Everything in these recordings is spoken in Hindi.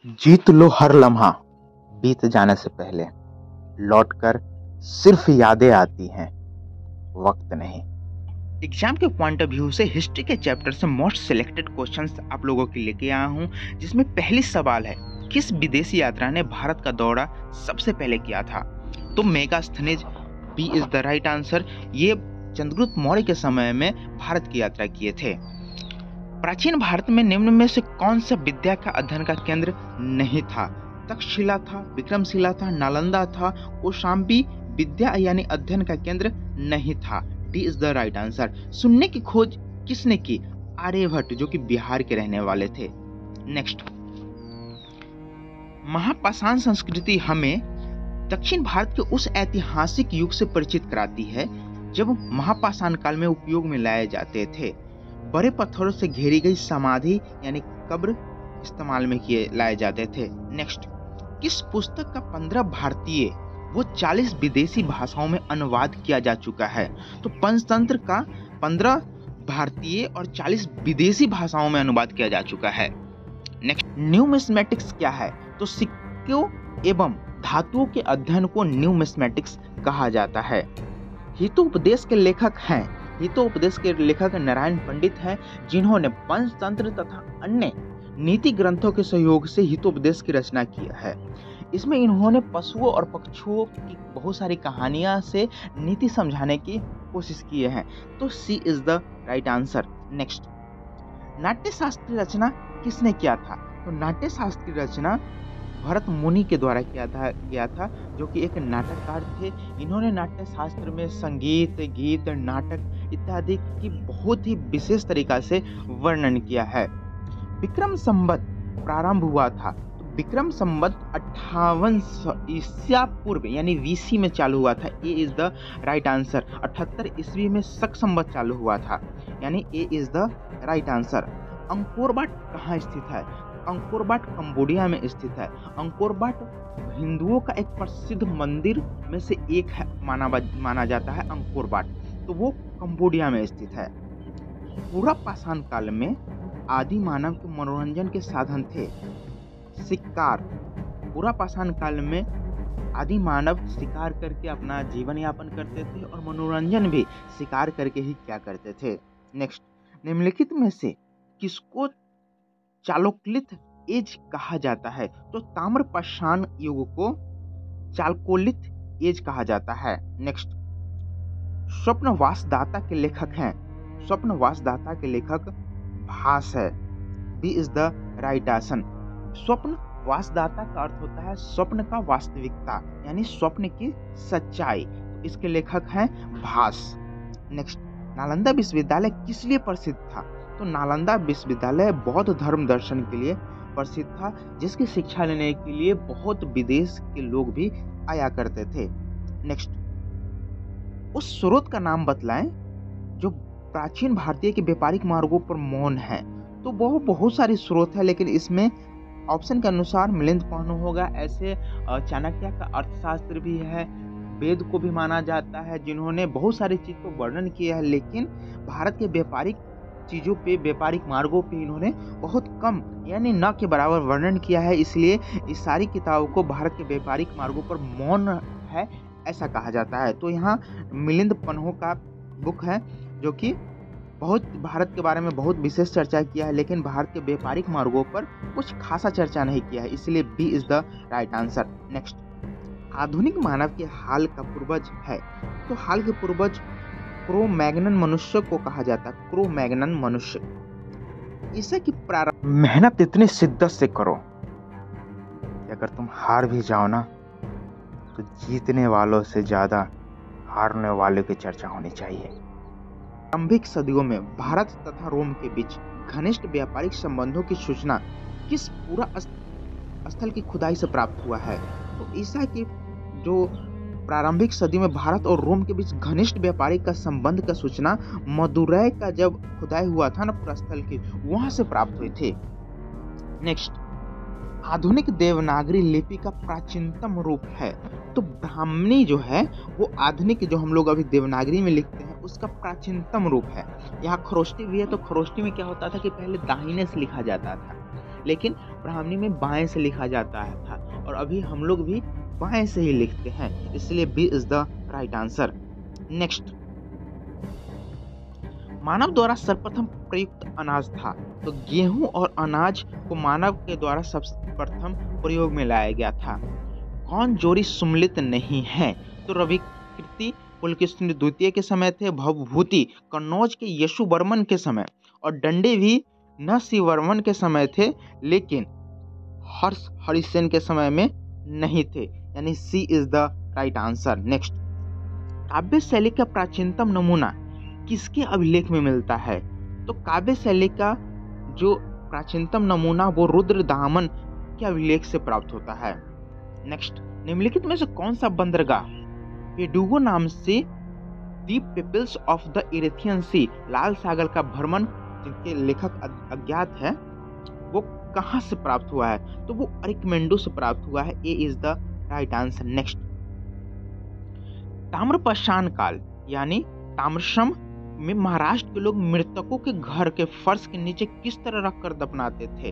जीत लो हर लम्हा बीत जाने से पहले, लौटकर सिर्फ यादें आती हैं, वक्त नहीं। एग्जाम के पॉइंट ऑफ व्यू से हिस्ट्री के चैप्टर से मोस्ट सिलेक्टेड क्वेश्चंस आप लोगों के लेके आया हूं, जिसमें पहली सवाल है, किस विदेशी यात्रा ने भारत का दौरा सबसे पहले किया था? तो Megasthenes B is the right answer. ये चंद्रगुप्त मौर्य के समय में भारत की यात्रा किए थे। प्राचीन भारत में निम्न में से कौन सा विद्या का अध्ययन का केंद्र नहीं था? तक्षशिला था, विक्रमशिला था, नालंदा था, कौशाम्बी विद्या यानी अध्ययन का केंद्र नहीं था। D is the right answer. शून्य की खोज किसने की? आर्यभट्ट, जो कि बिहार के रहने वाले थे। नेक्स्ट, महापाषाण संस्कृति हमें दक्षिण भारत के उस ऐतिहासिक युग से परिचित कराती है जब महापाषाण काल में उपयोग में लाए जाते थे। बड़े पत्थरों से घेरी गई समाधि यानी कब्र इस्तेमाल में लाए जाते थे। नेक्स्ट, किस पुस्तक का 15 भारतीय वो 40 विदेशी भाषाओं में अनुवाद किया जा चुका है? तो पंचतंत्र का 15 भारतीय और 40 विदेशी भाषाओं में अनुवाद किया जा चुका है। नेक्स्ट, न्यूमिस्मेटिक्स क्या है? तो सिक्कों एवं धातुओं के अध्ययन को न्यूमिस्मेटिक्स कहा जाता है। हितोपदेश के लेखक हैं, हितोपदेश के लेखक नारायण पंडित हैं, जिन्होंने पंचतंत्र तथा अन्य नीति ग्रंथों के सहयोग से हितोपदेश की रचना किया है। इसमें इन्होंने पशुओं और पक्षियों की बहुत सारी कहानियां से नीति समझाने की कोशिश की है। तो C is the right answer. Next, Natya Shastra की रचना किसने किया था? तो नाट्य शास्त्र की रचना भरत मुनि के द्वारा किया था, जो कि एक नाटककार थे। इन्होंने नाट्य शास्त्र में संगीत, गीत, नाटक इत्यादि की बहुत ही विशेष तरीका से वर्णन किया है। विक्रम संवत प्रारंभ हुआ था, तो विक्रम संवत 58 ईसा पूर्व यानी वीसी में चालू हुआ था। A is the right answer. 78 ईस्वी में शक संवत चालू हुआ था, यानी A is the right answer. Angkor Wat कहाँ स्थित है? अंकोर वाट कंबोडिया में स्थित है। अंकोर वाट हिंदुओं का एक प्रसिद्ध मंदिर में से एक है, माना जाता है अंकोर वाट, तो वो कंबोडिया में स्थित है। पूरा पाषाण काल में आदि मानव के मनोरंजन के साधन थे शिकार। पूरा पाषाण काल में आदि मानव शिकार करके अपना जीवन यापन करते थे और मनोरंजन भी शिकार करके ही क्या करते थे। नेक्स्ट, निम्नलिखित में से किसको चालुक्लिथ एज कहा जाता है? तो ताम्रपाषाण युग को चालकोलिथ एज कहा जाता है। नेक्स्ट, स्वप्नवासदाता के लेखक हैं, स्वप्नवासदाता के लेखक भास है। B is the right answer. Svapnavasavadatta का अर्थ होता है स्वप्न का वास्तविकता, यानी स्वप्न की सच्चाई। इसके लेखक हैं भास। नेक्स्ट, नालंदा विश्वविद्यालय किस लिए प्रसिद्ध था? तो नालंदा विश्वविद्यालय बौद्ध धर्म दर्शन के लिए प्रसिद्ध था, जिसकी शिक्षा लेने के लिए बहुत विदेश के लोग भी आया करते थे। नेक्स्ट, उस स्रोत का नाम बतलाएं जो प्राचीन भारतीय के व्यापारिक मार्गों पर मौन है। तो वो बहुत सारे स्रोत है, लेकिन इसमें ऑप्शन के अनुसार मिलिंद पन्नु होगा। ऐसे चाणक्य का अर्थशास्त्र भी है, वेद को भी माना जाता है, जिन्होंने बहुत सारी चीज को वर्णन किया है, लेकिन भारत के व्यापारिक चीजों पे, व्यापारिक मार्गों पे इन्होंने बहुत कम यानी न के बराबर वर्णन किया है। इसलिए इस सारी किताबों को भारत के व्यापारिक मार्गों पर मौन है ऐसा कहा जाता है। तो यहाँ मिलिंद पन्नु का बुक है, जो कि बहुत भारत के बारे में बहुत विशेष चर्चा किया है, लेकिन भारत के व्यापारिक मार्गों पर कुछ खासा चर्चा नहीं किया है, इसलिए B is the right answer. Next, आधुनिक मानव के हाल का पूर्वज है। तो हाल के पूर्वज क्रो-मैग्नन मनुष्य को कहा जाता है, क्रो-मैग्नन मनुष्य। इसे की प्रारंभ मेहनत इतनी शिद्दत से करो कि अगर तुम हार भी जाओ ना, तो जीतने वालों से ज्यादा हारने वालों की चर्चा होनी चाहिए। प्रारंभिक सदियों में भारत तथा रोम के बीच घनिष्ठ व्यापारिक संबंधों की सूचना किस पूरा स्थल की खुदाई से प्राप्त हुआ है? तो ईसा की जो प्रारंभिक सदी में भारत और रोम के बीच घनिष्ठ व्यापारिक का संबंध का सूचना मदुरै का जब खुदाई हुआ था ना प्रस्थल की, वहां से प्राप्त हुए थे। नेक्स्ट, आधुनिक देवनागरी लिपि का प्राचीनतम रूप है। तो ब्राह्मणी जो है वो आधुनिक जो हम लोग अभी देवनागरी में लिखते हैं उसका प्राचीनतम रूप है। यहाँ खरोष्टी भी है, तो खरोष्टी में क्या होता था कि पहले दाहिने से लिखा जाता था, लेकिन ब्राह्मणी में बाएं से लिखा जाता था और अभी हम लोग भी बाएं से ही लिखते हैं, इसलिए B is the right answer. Next, मानव द्वारा सर्वप्रथम प्रयुक्त अनाज था, तो गेहूं और अनाज को मानव के द्वारा सर्वप्रथम प्रयोग में लाया गया था। कौन जोड़ी सुम्मिलित नहीं है, तो रविकृति पुलकेशिन द्वितीय के समय थे, भवभूति कन्नौज के यशुवर्मन के समय और डंडे भी नरसिंहवर्मन के समय थे, लेकिन हर्ष हरिसेन के समय में नहीं थे, यानी C is the right answer. Next, काव्य शैली का प्राचीनतम नमूना किसके अभिलेख में मिलता है, तो काव्य शैली का जो प्राचीनतम नमूना वो रुद्रदामन के अभिलेख से प्राप्त होता है। नेक्स्ट, निम्नलिखित में से कौन सा बंदरगाह पेडुगो नाम से दी पीपल्स ऑफ द इरेथियन सी लाल सागर का भ्रमण जिनके लेखक अज्ञात है वो कहां से प्राप्त हुआ है, तो वो अरिकमेंडो से प्राप्त हुआ है। A is the right answer. Next, ताम्रपाषाण काल यानी ताम्रश्रम में महाराष्ट्र के लोग मृतकों के घर के फर्श के नीचे किस तरह रखकर दफनाते थे,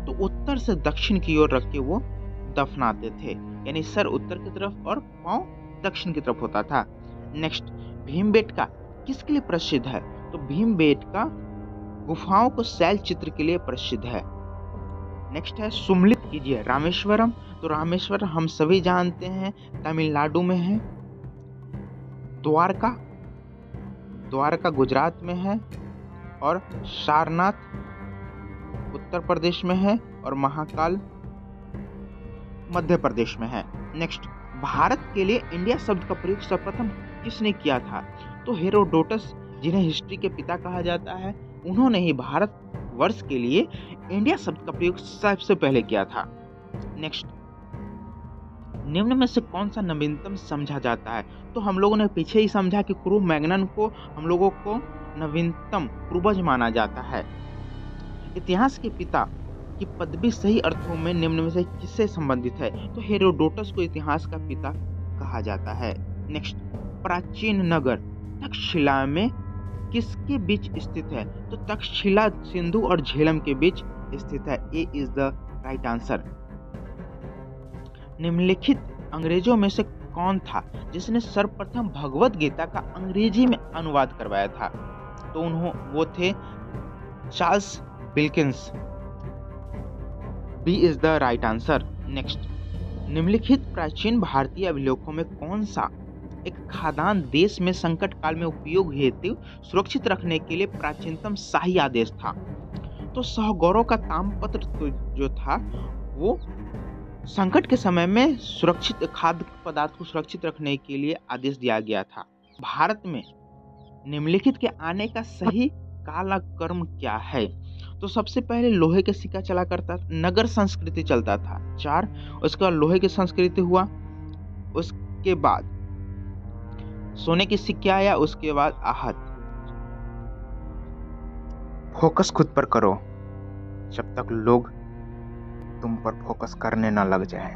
तो उत्तर से दक्षिण की ओर रख के वो दफनाते थे, यानी सर उत्तर की तरफ और पांव दक्षिण की तरफ होता था। नेक्स्ट, भीमबेटका किसके लिए प्रसिद्ध है, तो भीमबेटका गुफाओं को शैल चित्र के लिए प्रसिद्ध है। नेक्स्ट है, सुम्मिलित कीजिए रामेश्वरम, तो रामेश्वरम हम सभी जानते हैं तमिलनाडु में है, द्वारका गुजरात में है और सारनाथ उत्तर प्रदेश में है और महाकाल मध्य प्रदेश में है। नेक्स्ट, भारत के लिए इंडिया शब्द का प्रयोग सर्वप्रथम किसने किया था, तो हेरोडोटस जिन्हें हिस्ट्री के पिता कहा जाता है उन्होंने ही भारत वर्ष के लिए इंडिया शब्द का प्रयोग सबसे पहले किया था। नेक्स्ट, निम्न में से कौन सा नवीनतम समझा जाता है, तो हम लोगों ने पीछे ही समझा कि क्रू मैग्नन को हम लोगों को नवीनतम पूर्वज माना जाता है। इतिहास के पिता की पदवी सही अर्थों में निम्न में से किससे संबंधित है, तो हेरोडोटस को इतिहास का पिता कहा जाता है। नेक्स्ट, प्राचीन नगर तक्षशिला में किसके बीच स्थित है, तो तक्षशिला सिंधु और झेलम के बीच स्थित है। A is the right answer. निम्नलिखित अंग्रेजों में से कौन था जिसने सर्वप्रथम भगवत गीता का अंग्रेजी में अनुवाद करवाया था, तो वो थे Charles Wilkins. B is the right answer. Next, निम्नलिखित प्राचीन भारतीय अभिलेखों में कौन सा एक खाद्यान्न देश में संकट काल में उपयोग हेतु सुरक्षित रखने के लिए प्राचीनतम शाही आदेश था, तो सहगौरव का ताम्रपत्र जो था वो संकट के समय में सुरक्षित खाद्य पदार्थ को सुरक्षित रखने के लिए आदेश दिया गया था। भारत में निम्नलिखित के आने का सही कालक्रम क्या है, तो सबसे पहले लोहे के सिक्का चला करता, नगर संस्कृति चलता था 4, उसके बाद लोहे की संस्कृति हुआ, उसके बाद सोने की सिक्का आया, उसके बाद आहत। फोकस खुद पर करो जब तक लोग तुम पर फोकस करने ना लग जाए।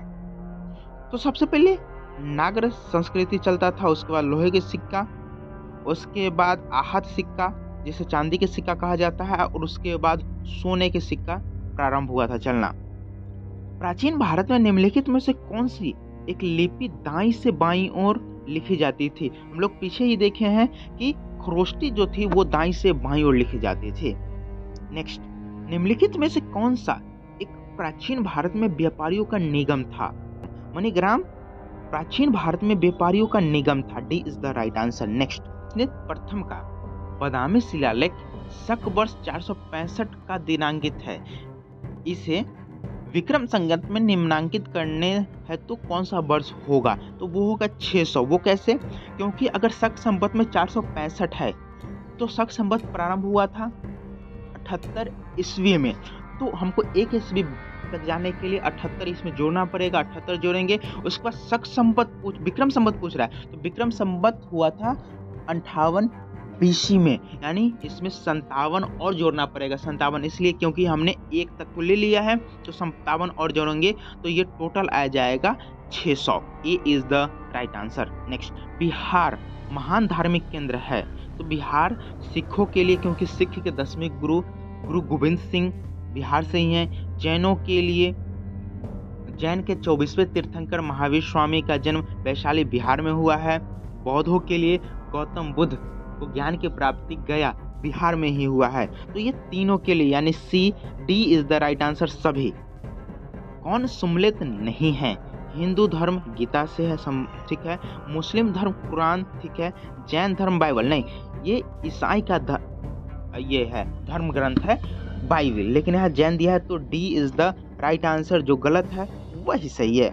तो सबसे पहले नागर संस्कृति चलता था, उसके बाद लोहे के सिक्का, उसके बाद आहत सिक्का जिसे चांदी के सिक्का कहा जाता है, और उसके बाद सोने के सिक्का प्रारंभ हुआ था चलना। प्राचीन भारत में निम्नलिखित में से कौन सी एक लिपि दाईं से बाईं ओर लिखी जाती थी, हम लोग पीछे ही देखे हैं कि खरोष्टी जो थी वो दाईं से बाईं ओर लिखी जाती थी। नेक्स्ट, निम्नलिखित में से कौन सा एक प्राचीन भारत में व्यापारियों का निगम था, मणिग्राम प्राचीन भारत में व्यापारियों का निगम था। D is the right answer. Next, प्रथम का बादामी शिलालेख शक वर्ष 465 का दिनांकित है, इसे विक्रम संवत में निम्नांकित करने है तो कौन सा वर्ष होगा, तो वो होगा 600। वो कैसे, क्योंकि अगर शक संवत में 465 है तो शक संवत प्रारंभ हुआ था 78 ईस्वी में, तो हमको एक ईस्वी तक जाने के लिए 78 इसमें जोड़ना पड़ेगा, 78 जोड़ेंगे, उसके बाद शक संवत विक्रम संवत पूछ रहा है, तो विक्रम संवत हुआ था 58 बीसी में, यानी इसमें 57 और जोड़ना पड़ेगा। 57 इसलिए क्योंकि हमने एक तक को ले लिया है, तो 57 और जोड़ेंगे तो ये टोटल आ जाएगा 600। A is the right answer. Next, Bihar महान धार्मिक केंद्र है, तो बिहार सिखों के लिए, क्योंकि सिख के 10वें गुरु गोविंद सिंह बिहार से ही हैं, जैनों के लिए जैन के 24वें तीर्थंकर महावीर स्वामी का जन्म वैशाली बिहार में हुआ है। बौद्धों के लिए गौतम बुद्ध को ज्ञान की प्राप्ति गया बिहार में ही हुआ है। तो ये तीनों के लिए यानी C D is the right answer सभी। कौन सम्मिलित नहीं है? हिंदू धर्म गीता से है, ठीक है। मुस्लिम धर्म कुरान, ठीक है। जैन धर्म बाइबल नहीं, ये ईसाई का ये है धर्म ग्रंथ है बाइबल, लेकिन यहाँ जैन दिया है तो D is the right answer. जो गलत है वही सही है।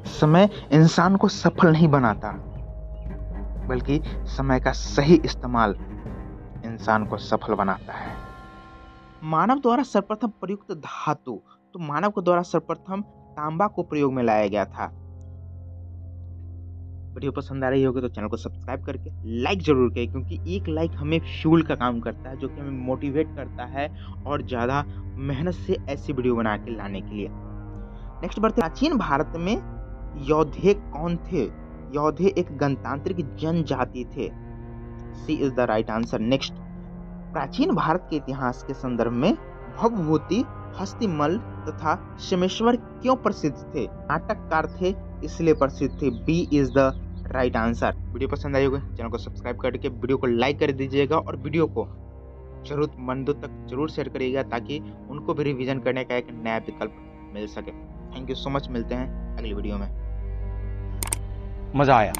समय इंसान को सफल नहीं बनाता, बल्कि समय का सही इस्तेमाल इंसान को सफल बनाता है। मानव द्वारा सर्वप्रथम प्रयुक्त धातु, तो मानव के द्वारा सर्वप्रथम तांबा को प्रयोग में लाया गया था। वीडियो पसंद आ रही होगी तो चैनल को सब्सक्राइब करके लाइक जरूर करें, क्योंकि एक लाइक हमें फ्यूल का काम करता है, जो कि हमें मोटिवेट करता है और ज़्यादा मेहनत से ऐसी वीडियो बना के लाने के लिए। नेक्स्ट बढ़ते, प्राचीन भारत में योद्धे कौन थे? योद्धे एक गणतांत्रिक जनजाति थे। C is the right answer. Next, प्राचीन भारत के इतिहास के संदर्भ में भवभूति, हस्तिमल तथा शमेश्वर क्यों प्रसिद्ध थे? नाटककार थे इसलिए प्रसिद्ध थे। B is the right answer. Video पसंद आई होगी चैनल को सब्सक्राइब करके वीडियो को लाइक कर दीजिएगा और वीडियो को जरूरतमंदों तक जरूर शेयर करिएगा, ताकि उनको भी रिवीजन करने का एक नया विकल्प मिल सके। थैंक यू सो मच, मिलते हैं अगली वीडियो में। मजा आया।